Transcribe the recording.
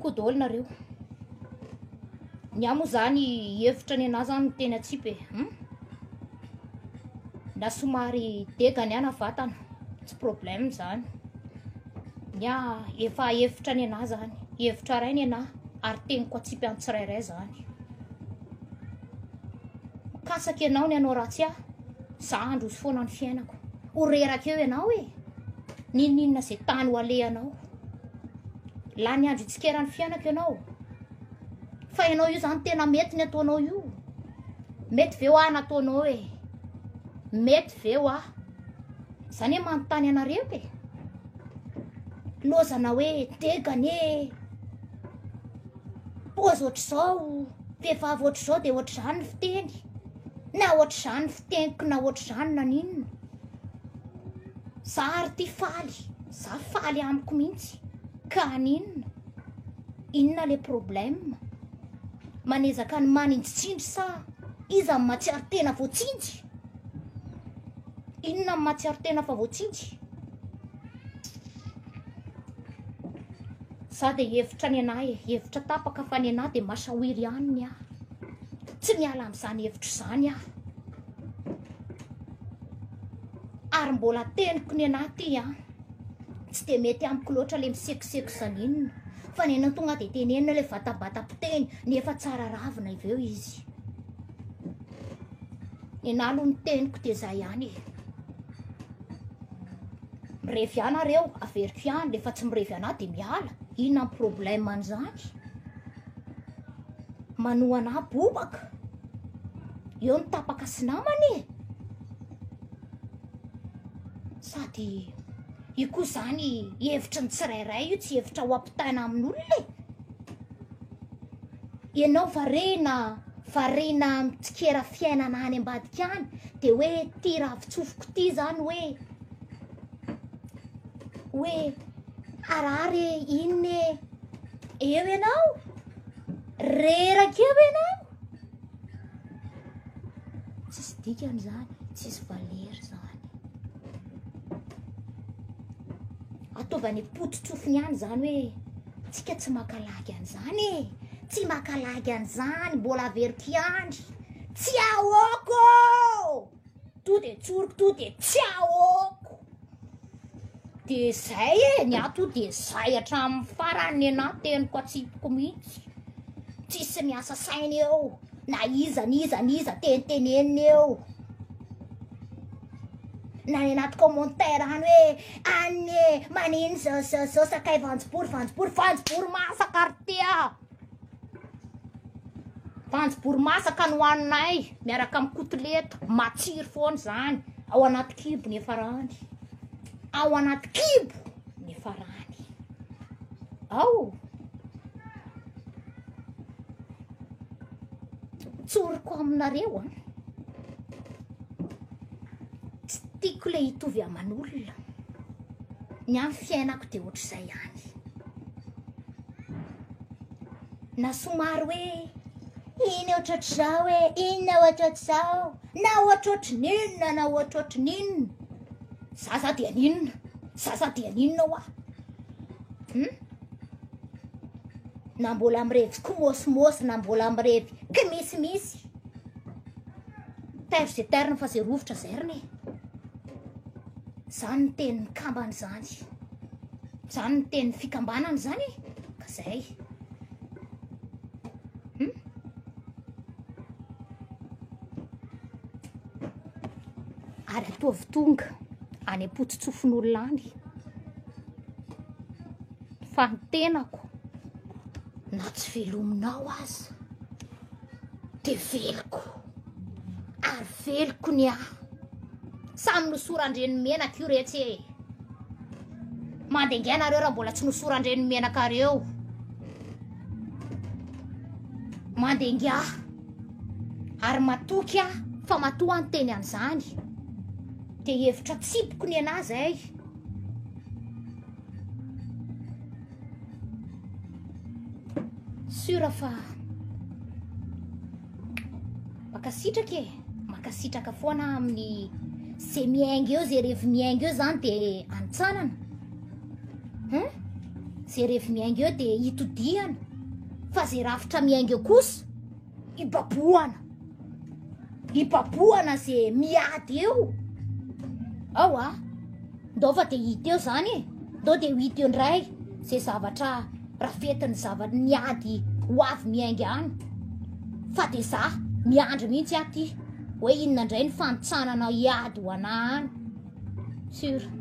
ko daholo nareo. Ny amo zany hevitra ny anahy zany teny atsipy na somary degany ana vatana tsy problème zany. Nya efa hevitra ny anahy zany, hevitra ray ny anahy ary teniko atsipy amin'ny tsirairay zany. Mikasaka ianao ny anao ratsy ahy, za androzy foana ny fiainako. Horeraka eo ianao e, ninona zay tany ho alehanao. La ny andro itsikera ny fiainako ianao. Fa ianao io zany tena mety ny ataonao io. Mety veo ahy nataonao e. Mety veo ahy. Zany hoe manontany anareo e. Lozana hoe tegany e. Pozy ohatr'izao, vehivavy ohatr'izao dia ohatr'izany ny fiteny. Na ohatr'izany ny fiteniko na ohatr'izany na ninona. Za ary ty faly. Za faly amiko mihitsy. Ka ninona? Inona le problème? Manezaka ny manindritsindry sa iza amin'ny matsiaro tena voatsinjy? Inona amin'ny matsiaro tena fa voatsinjy? Sa dia hevitra ny anahy, hevitra tapaka fa ny anahy dia masahoiry ihany ny ahy. Tsy miala amin'izany hevitra izany ahy. Ary mbola teniko ny anahy ty tsy dia mety amiko loatra le misekiseko saninona. Fa ny anao tonga dia tenenina le vatabata-piteny nefa tsara ravina iveo izy. Ny anahy aloha ny teniko dia izay ihany. Mirevy ihany areo, averiko ihany, rehefa tsy mirevy anahy dia miala. Inona ny problème an'izany? Manoa anahy bobaka. Eo ny tapaka sy namany. Sady io koa zany hevitra ny tsirairay io, tsy hevitra ho ampitaina amin'olona. Ianao varena mitsikera fiainana any ambadika any dia hoe ty ravitsofoko ty zany hoe arary inona eo ianao? Reraka eo ianao? Tsisy dikany zany, tsisy valery zany. Ataovany pototsofiny ihany zany hoe tsika tsy makalagy an'izany tsy makalagy an'izany, mbola averiko ihany. Tsy ahoko! To dia tsoriko, to dia tsy ahoko. Dia zay ny ato dia zay hatramin'ny farany anahy teniko atsipiko mihitsy. Tsisy miasa saina eo, na iza tenenina eo. Na ny anaty commentaire any hoe any manino zao sakay vanjobory masaka ary tia. Vanjobory masaka no hoaninay miaraka amin'ny kotileta, matsiro foana zany. Ao anaty kibo ny farany. Ao anaty kibo ny farany. Ao. Tsoriko aminareo tsy tiako le hitovy aman'olona. Ny amin'ny fiainako dia ohatr'izay ihany. Na somary hoe iny ohatr'izao inona ohatr'izao, na ohatr'ohatry ninona. Zaza dia ninona hoa. Na mbola mirevy komosomosy, na mbola mirevy kimisimisi. Terre zay terre fa zay rovitra zay riny. Zany ny teny mikambana zany. Zany ny teny fikambanana zany. Ka zay. Ary atovy tonga any ampototsofin'olona any. Fa ny tenako na tsy velominao aza dia veliko. Ary veliko ny ahy. Samy nosorandren'ny menaka io rehetra e. Mandenga nareo raha mbola tsy nosorandren'ny menaka reo. Mandenga. Ary matoky fa matoa ny teny an'izany. Dia hevitra tsipiko ny anahy zay. Sura fa makasitraka foana amin'ny zay miainga eo, zay rehefa miainga eo zany dia antsanana. zay rehefa miainga eo dia hitodiana fa zay rafitra miainga eo kosa ipaboana zay miady eo ao a ndao fa dia hita eo zany e ndao dia ho hita eo ndray zay zavatra rafetiny miady ho avy miainga any fa dia za miandry mihitsy aty hoe inona indray ny fanotsanana hiady ho anahy any sur